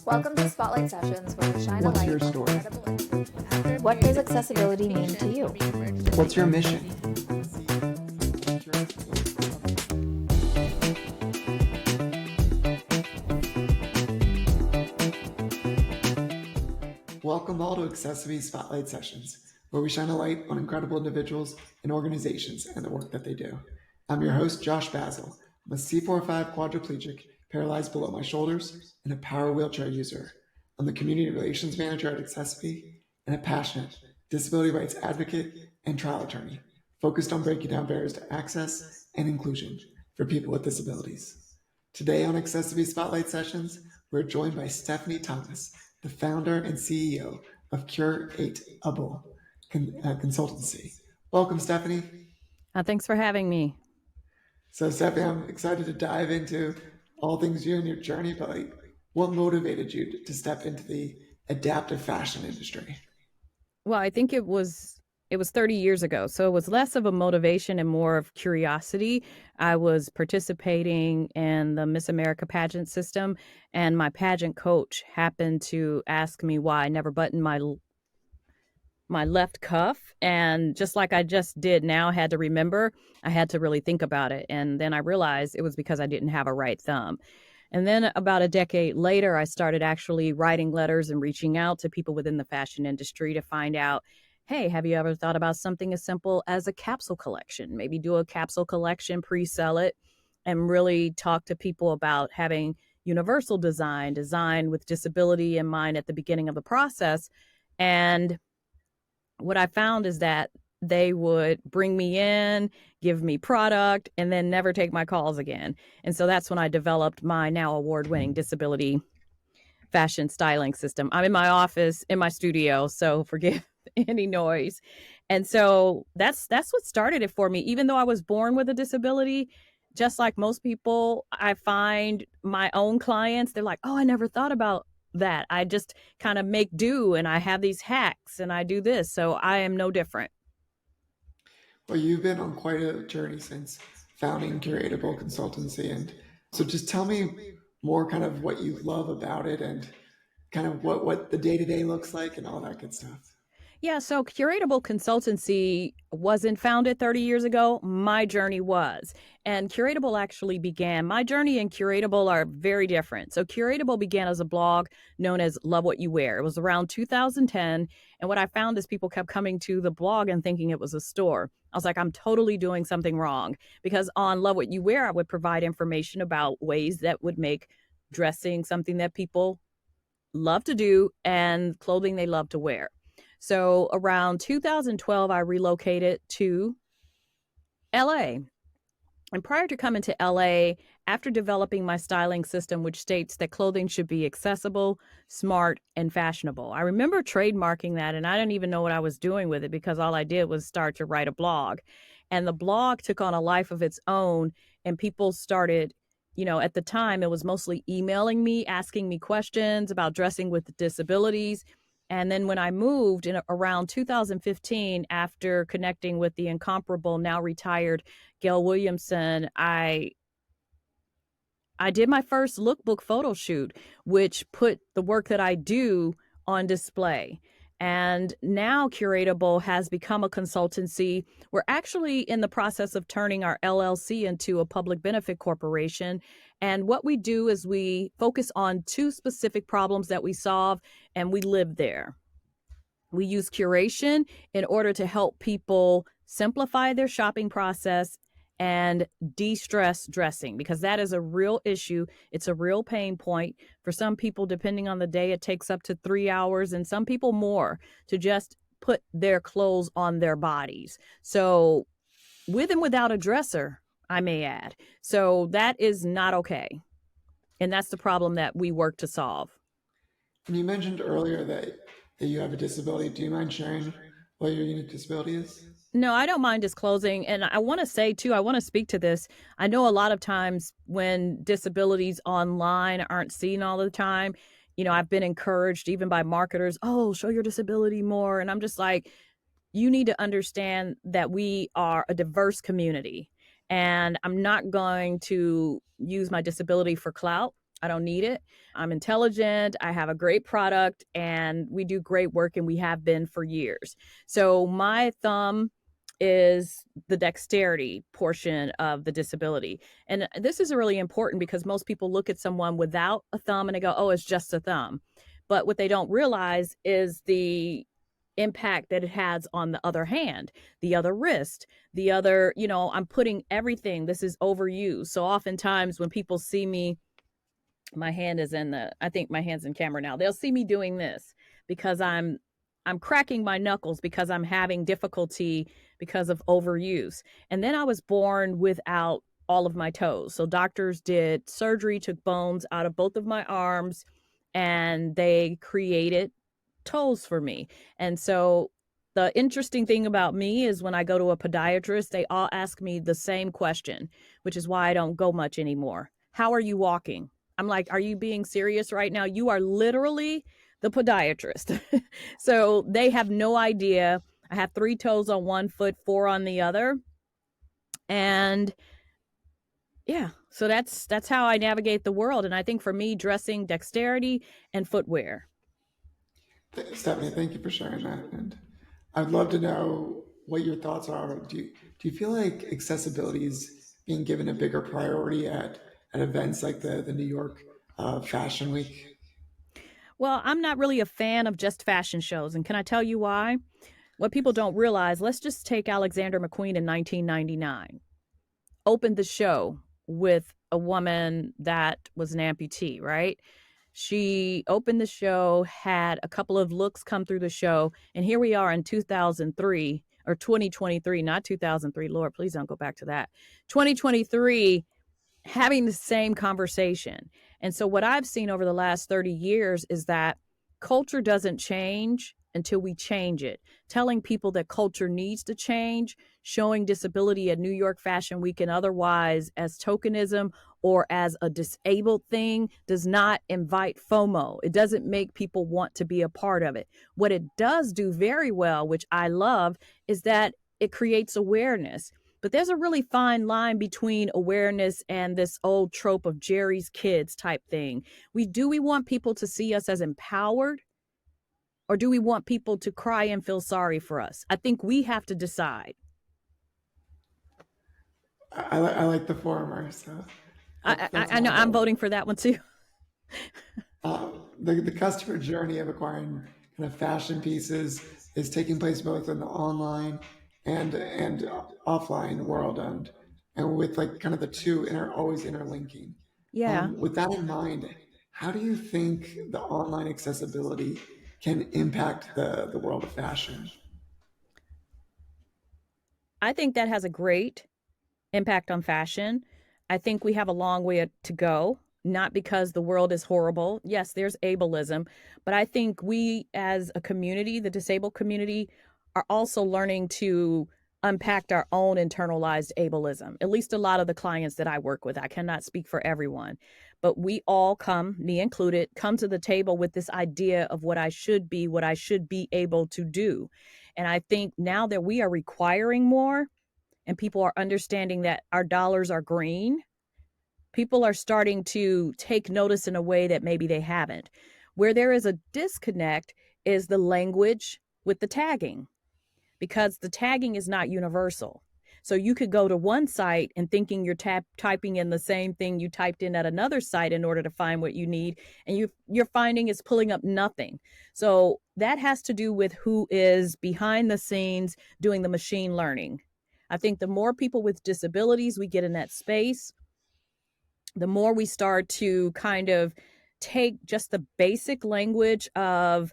Welcome to Spotlight Sessions, where we shine a What's light your on story? incredible. What does accessibility mean to you? What's your mission? Welcome all to accessiBe's Spotlight Sessions, where we shine a light on incredible individuals and organizations and the work that they do. I'm your host, Josh Basil. I'm a C4-5 quadriplegic, paralyzed below my shoulders, and a power wheelchair user. I'm the Community Relations Manager at accessiBe and a passionate disability rights advocate and trial attorney, focused on breaking down barriers to access and inclusion for people with disabilities. Today on accessiBe Spotlight Sessions, we're joined by Stephanie Thomas, the founder and CEO of Cur8able consultancy. Welcome, Stephanie. Thanks for having me. So, Stephanie, I'm excited to dive into all things you and your journey, but what motivated you to step into the adaptive fashion industry? Well, I think it was 30 years ago. So it was less of a motivation and more of curiosity. I was participating in the Miss America pageant system, and my pageant coach happened to ask me why I never buttoned my left cuff. And just like I just did now, I had to remember, I had to really think about it. And then I realized it was because I didn't have a right thumb. And then about a decade later, I started actually writing letters and reaching out to people within the fashion industry to find out, hey, have you ever thought about something as simple as a capsule collection? Maybe do a capsule collection, pre-sell it, and really talk to people about having universal design with disability in mind at the beginning of the process. And what I found is that they would bring me in, give me product, and then never take my calls again. And so that's when I developed my now award-winning disability fashion styling system. I'm in my office, in my studio, so forgive any noise. And so that's what started it for me. Even though I was born with a disability, just like most people, I find my own clients, they're like, oh, I never thought about that. I just kind of make do, and I have these hacks and I do this. So I am no different. Well, you've been on quite a journey since founding Cur8able consultancy. And so just tell me more kind of what you love about it and kind of what the day-to-day looks like and all that good stuff. Yeah, so Cur8able Consultancy wasn't founded 30 years ago. My journey was. And Cur8able actually began, my journey and Cur8able are very different. So Cur8able began as a blog known as Love What You Wear. It was around 2010. And what I found is people kept coming to the blog and thinking it was a store. I was like, I'm totally doing something wrong. Because on Love What You Wear, I would provide information about ways that would make dressing something that people love to do and clothing they love to wear. So around 2012, I relocated to LA. And prior to coming to LA, after developing my styling system, which states that clothing should be accessible, smart, and fashionable, I remember trademarking that, and I didn't even know what I was doing with it because all I did was start to write a blog. And the blog took on a life of its own, and people started, at the time, it was mostly emailing me, asking me questions about dressing with disabilities. And then when I moved in around 2015, after connecting with the incomparable, now retired Gail Williamson, I did my first lookbook photo shoot, which put the work that I do on display. And now Cur8able has become a consultancy. We're actually in the process of turning our LLC into a public benefit corporation. And what we do is we focus on two specific problems that we solve, and we live there. We use curation in order to help people simplify their shopping process and de-stress dressing, because that is a real issue. It's a real pain point. For some people, depending on the day, it takes up to 3 hours, and some people more, to just put their clothes on their bodies. So with and without a dresser, I may add. So that is not okay. And that's the problem that we work to solve. And you mentioned earlier that you have a disability. Do you mind sharing what your unique disability is? No, I don't mind disclosing. And I want to say, too, I want to speak to this. I know a lot of times when disabilities online aren't seen all the time, I've been encouraged even by marketers, oh, show your disability more. And I'm just like, you need to understand that we are a diverse community. And I'm not going to use my disability for clout. I don't need it. I'm intelligent. I have a great product and we do great work and we have been for years. So my thumb is the dexterity portion of the disability. And this is really important because most people look at someone without a thumb and they go, oh, it's just a thumb. But what they don't realize is the impact that it has on the other hand, the other wrist, the other, I'm putting everything. This is overused. So oftentimes when people see me, I think my hand's in camera now. They'll see me doing this because I'm cracking my knuckles because I'm having difficulty because of overuse. And then I was born without all of my toes. So doctors did surgery, took bones out of both of my arms, and they created toes for me. And so the interesting thing about me is when I go to a podiatrist, they all ask me the same question, which is why I don't go much anymore. How are you walking? I'm like, are you being serious right now? You are literally the podiatrist. So they have no idea. I have 3 toes on one foot, 4 on the other. And yeah, so that's how I navigate the world. And I think for me, dressing, dexterity, and footwear. Stephanie, thank you for sharing that. And I'd love to know what your thoughts are. Do you feel like accessibility is being given a bigger priority at events like the New York Fashion Week? Well, I'm not really a fan of just fashion shows. And can I tell you why? What people don't realize, let's just take Alexander McQueen in 1999. Opened the show with a woman that was an amputee, right? She opened the show, had a couple of looks come through the show, and here we are in 2003 or 2023, not 2003. Lord, please don't go back to that. 2023, having the same conversation. And so what I've seen over the last 30 years is that culture doesn't change until we change it. Telling people that culture needs to change, showing disability at New York Fashion Week and otherwise as tokenism or as a disabled thing does not invite FOMO. It doesn't make people want to be a part of it. What it does do very well, which I love, is that it creates awareness. But there's a really fine line between awareness and this old trope of Jerry's kids type thing. We want people to see us as empowered, or do we want people to cry and feel sorry for us? I think we have to decide. I like the former, so that's I know my I'm vote. voting for that one too. The customer journey of acquiring kind of fashion pieces is taking place both in the online and offline world, and with like kind of the two always interlinking. Yeah. With that in mind, how do you think the online accessibility can impact the world of fashion? I think that has a great impact on fashion. I think we have a long way to go, not because the world is horrible. Yes, there's ableism, but I think we as a community, the disabled community, are also learning to unpack our own internalized ableism. At least a lot of the clients that I work with. I cannot speak for everyone, but we all come, me included, come to the table with this idea of what I should be, what I should be able to do. And I think now that we are requiring more, and people are understanding that our dollars are green, people are starting to take notice in a way that maybe they haven't. Where there is a disconnect is the language with the tagging, because the tagging is not universal. So you could go to one site and thinking you're typing in the same thing you typed in at another site in order to find what you need, and you're finding it's pulling up nothing. So that has to do with who is behind the scenes doing the machine learning. I think the more people with disabilities we get in that space, the more we start to kind of take just the basic language of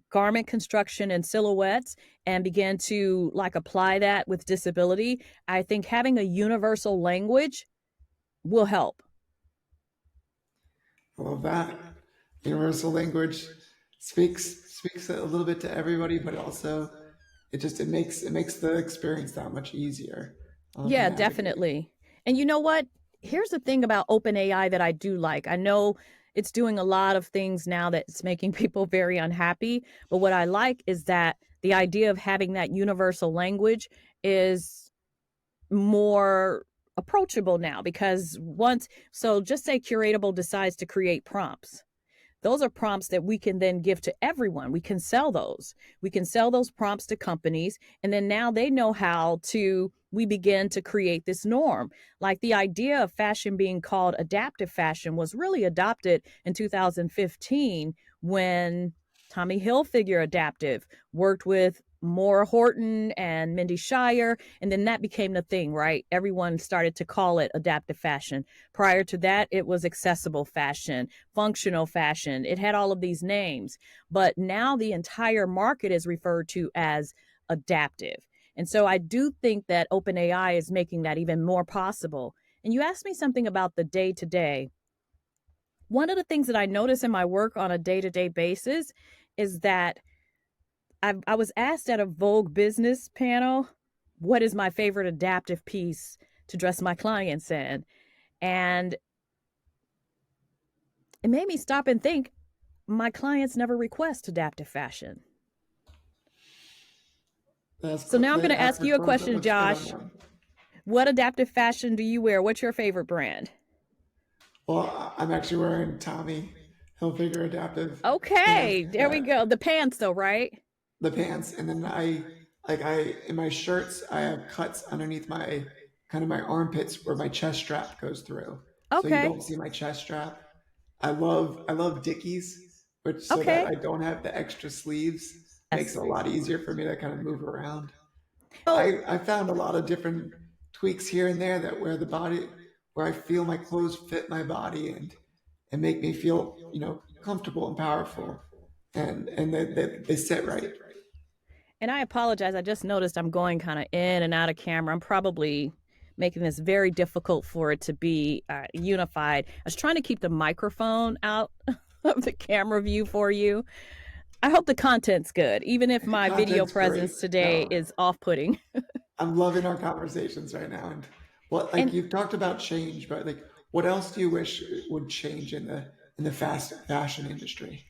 garment construction and silhouettes and begin to like apply that with disability. I think having a universal language will help. I love that. Universal language speaks a little bit to everybody, but also it makes the experience that much easier to Yeah, navigate. definitely. And you know what? Here's the thing about OpenAI that I do like. I know it's doing a lot of things now that's making people very unhappy, but what I like is that the idea of having that universal language is more approachable now because just say Cur8able decides to create prompts. Those are prompts that we can then give to everyone. We can sell those. We can sell those prompts to companies. And then now they know we begin to create this norm. Like the idea of fashion being called adaptive fashion was really adopted in 2015 when Tommy Hilfiger Adaptive worked with Maura Horton and Mindy Shire. And then that became the thing, right? Everyone started to call it adaptive fashion. Prior to that, it was accessible fashion, functional fashion. It had all of these names. But now the entire market is referred to as adaptive. And so I do think that OpenAI is making that even more possible. And you asked me something about the day to day. One of the things that I notice in my work on a day to day basis is that I was asked at a Vogue business panel, what is my favorite adaptive piece to dress my clients in? And it made me stop and think, my clients never request adaptive fashion. So now I'm going to ask you a question, Josh. What adaptive fashion do you wear? What's your favorite brand? Well, I'm actually wearing Tommy Hilfiger Adaptive. Okay, there we go. The pants though, right? The pants, and then in my shirts I have cuts underneath my armpits where my chest strap goes through. So you Okay. don't see my chest strap. I love Dickies, so that I don't have the extra sleeves. Makes it a lot easier for me to kind of move around. I found a lot of different tweaks here and there that where I feel my clothes fit my body and make me feel, comfortable and powerful, and they sit right. And I apologize. I just noticed I'm going kind of in and out of camera. I'm probably making this very difficult for it to be unified. I was trying to keep the microphone out of the camera view for you. I hope the content's good, even if my video presence today is off-putting. I'm loving our conversations right now. And you've talked about change, but what else do you wish would change in the fast fashion industry?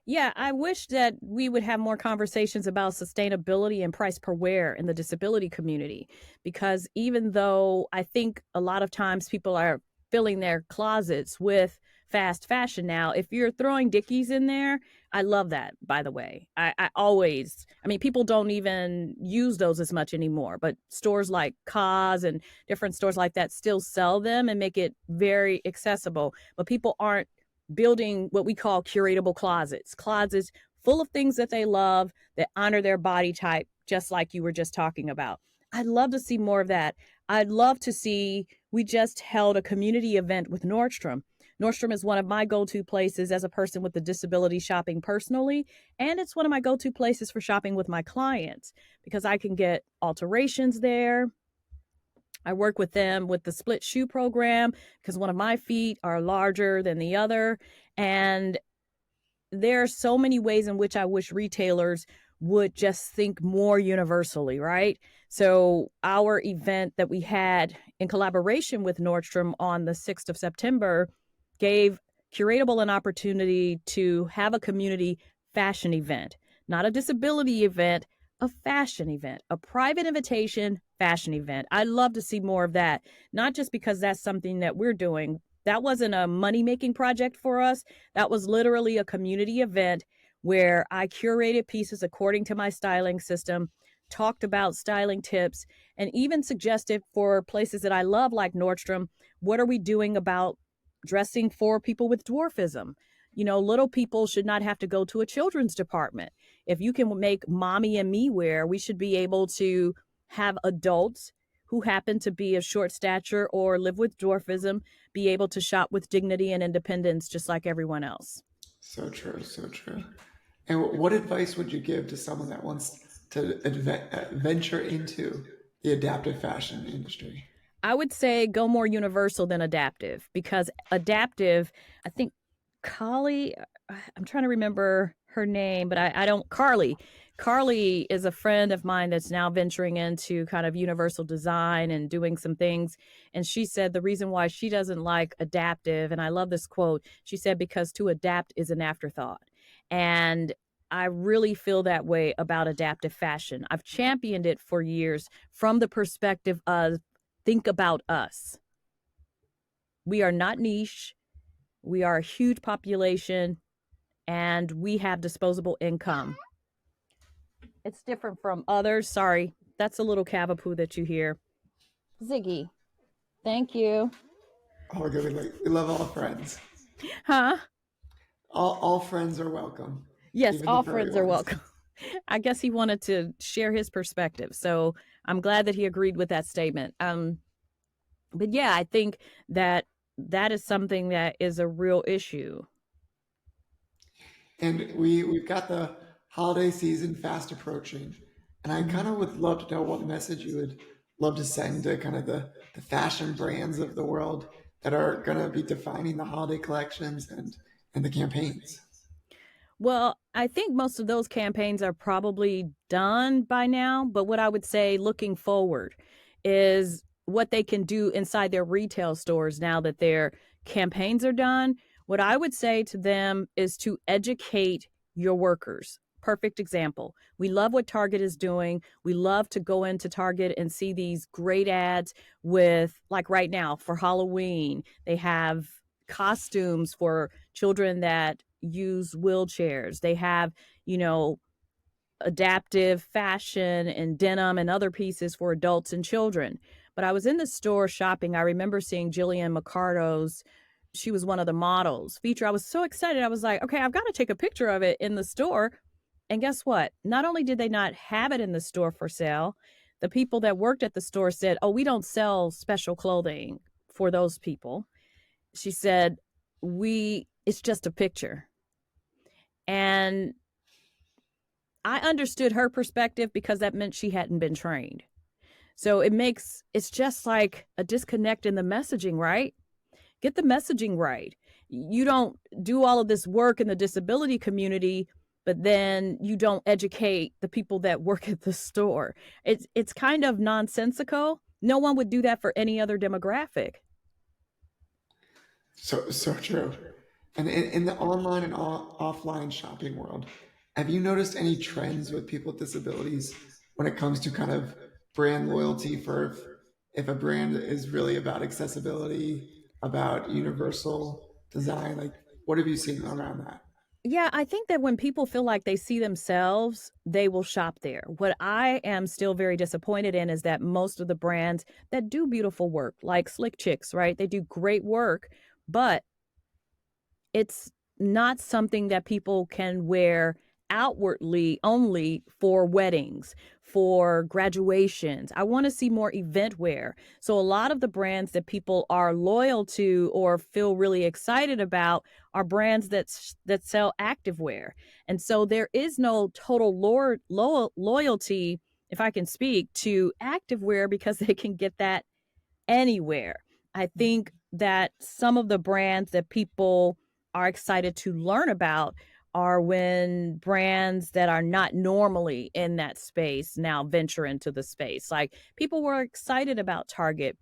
Yeah, I wish that we would have more conversations about sustainability and price per wear in the disability community. Because even though I think a lot of times people are filling their closets with fast fashion now, if you're throwing Dickies in there, I love that, by the way. People don't even use those as much anymore, but stores like Cause and different stores like that still sell them and make it very accessible. But people aren't building what we call Cur8able closets full of things that they love that honor their body type, just like you were just talking about. I'd love to see more of that. We just held a community event with Nordstrom. Nordstrom is one of my go-to places as a person with a disability shopping personally, and it's one of my go-to places for shopping with my clients because I can get alterations there. I work with them with the split shoe program because one of my feet are larger than the other. And there are so many ways in which I wish retailers would just think more universally, right? So our event that we had in collaboration with Nordstrom on the 6th of September gave Cur8able an opportunity to have a community fashion event, not a disability event, a fashion event, a private invitation fashion event. I'd love to see more of that, not just because that's something that we're doing. That wasn't a money-making project for us. That was literally a community event where I curated pieces according to my styling system, talked about styling tips, and even suggested for places that I love, like Nordstrom, what are we doing about dressing for people with dwarfism? Little people should not have to go to a children's department. If you can make mommy and me wear, we should be able to have adults who happen to be of short stature or live with dwarfism be able to shop with dignity and independence just like everyone else. So true, so true. And what advice would you give to someone that wants to venture into the adaptive fashion industry? I would say go more universal than adaptive, because adaptive, I think Carly, I'm trying to remember her name, but I don't, Carly. Carly is a friend of mine that's now venturing into kind of universal design and doing some things. And she said the reason why she doesn't like adaptive, and I love this quote, she said, because to adapt is an afterthought. And I really feel that way about adaptive fashion. I've championed it for years from the perspective of think about us. We are not niche. We are a huge population, and we have disposable income. It's different from others. Sorry, that's a little cavapoo that you hear. Ziggy, thank you. All good. We love all friends. Huh? All friends are welcome. Yes, Even the all furry friends are ones. welcome. I guess he wanted to share his perspective. So I'm glad that he agreed with that statement. But yeah, I think that that is something that is a real issue. And we've got the holiday season fast approaching. And I kind of would love to know what message you would love to send to kind of the fashion brands of the world that are going to be defining the holiday collections and the campaigns. Well, I think most of those campaigns are probably done by now. But what I would say looking forward is what they can do inside their retail stores now that their campaigns are done. What I would say to them is to educate your workers. Perfect example. We love what Target is doing. We love to go into Target and see these great ads with, like right now for Halloween, they have costumes for children that use wheelchairs. They have, you know, adaptive fashion and denim and other pieces for adults and children. But I was in the store shopping. I remember seeing Jillian McCardo's, she was one of the models feature. I was so excited. I was like, okay, I've got to take a picture of it in the store. And guess what? Not only did they not have it in the store for sale, the people that worked at the store said, oh, we don't sell special clothing for those people. She said, it's just a picture. And I understood her perspective because that meant she hadn't been trained. So it's just like a disconnect in the messaging, right? Get the messaging right. You don't do all of this work in the disability community, but then you don't educate the people that work at the store. It's kind of nonsensical. No one would do that for any other demographic. So true. And in the online and offline shopping world, have you noticed any trends with people with disabilities when it comes to kind of brand loyalty for if a brand is really about accessibility, about universal design? Like, what have you seen around that? Yeah, I think that when people feel like they see themselves, they will shop there. What I am still very disappointed in is that most of the brands that do beautiful work, like Slick Chicks, right? They do great work, but it's not something that people can wear outwardly only for weddings, for graduations. I want to see more event wear. So a lot of the brands that people are loyal to or feel really excited about are brands that sell activewear. And so there is no total loyalty, if I can speak, to activewear because they can get that anywhere. I think that some of the brands that people are excited to learn about are when brands that are not normally in that space now venture into the space. Like people were excited about Target,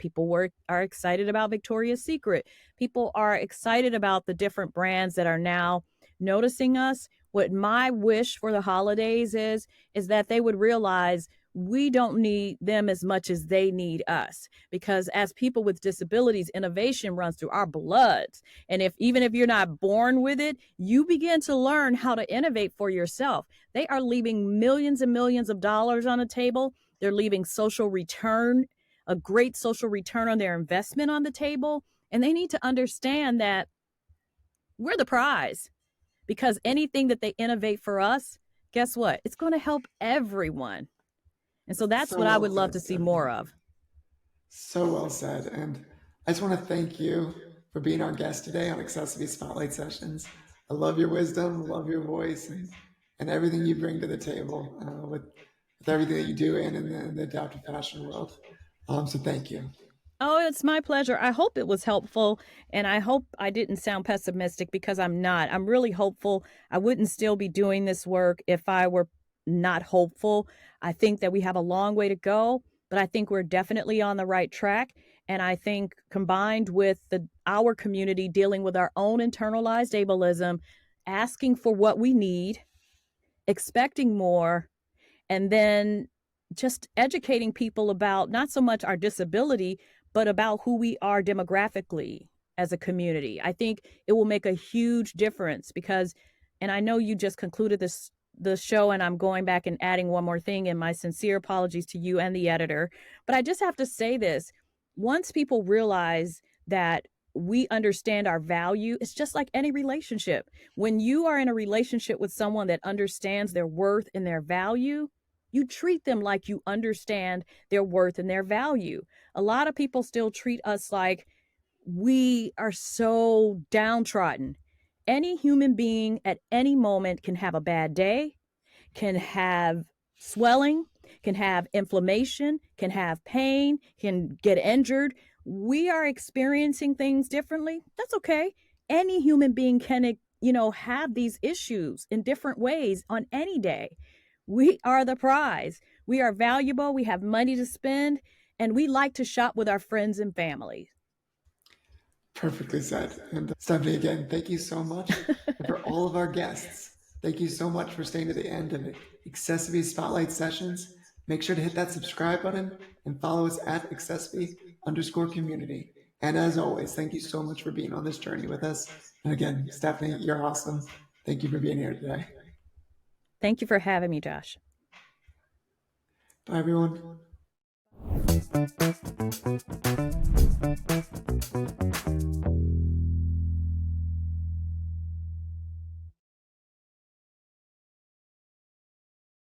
are excited about Victoria's Secret. People are excited about the different brands that are now noticing us. What my wish for the holidays is that they would realize we don't need them as much as they need us, because as people with disabilities, innovation runs through our bloods. And if even if you're not born with it, you begin to learn how to innovate for yourself. They are leaving millions and millions of dollars on the table. They're leaving social return, a great social return on their investment on the table. And they need to understand that we're the prize, because anything that they innovate for us, guess what? It's going to help everyone. And so that's So what I well would love said, to see Stephanie. more of. So well said. And I just want to thank you for being our guest today on accessiBe's Spotlight Sessions. I love your wisdom, love your voice, and everything you bring to the table with everything that you do in the adaptive fashion world. So thank you. Oh, it's my pleasure. I hope it was helpful, and I hope I didn't sound pessimistic, because I'm not. I'm really hopeful. I wouldn't still be doing this work if I were not hopeful. I think that we have a long way to go, but I think we're definitely on the right track. And I think combined with our community dealing with our own internalized ableism, asking for what we need, expecting more, and then just educating people about not so much our disability, but about who we are demographically as a community. I think it will make a huge difference because, and I know you just concluded the show, and I'm going back and adding one more thing, and my sincere apologies to you and the editor. But I just have to say this. Once people realize that we understand our value, it's just like any relationship. When you are in a relationship with someone that understands their worth and their value, you treat them like you understand their worth and their value. A lot of people still treat us like we are so downtrodden. Any human being at any moment can have a bad day, can have swelling, can have inflammation, can have pain, can get injured. We are experiencing things differently. That's okay. Any human being can, have these issues in different ways on any day. We are the prize. We are valuable. We have money to spend, and we like to shop with our friends and family. Perfectly said. And Stephanie, again, thank you so much. And for all of our guests, thank you so much for staying to the end of accessiBe's Spotlight Sessions. Make sure to hit that subscribe button and follow us at accessiBe_community. And as always, thank you so much for being on this journey with us. And again, Stephanie, you're awesome. Thank you for being here today. Thank you for having me, Josh. Bye, everyone.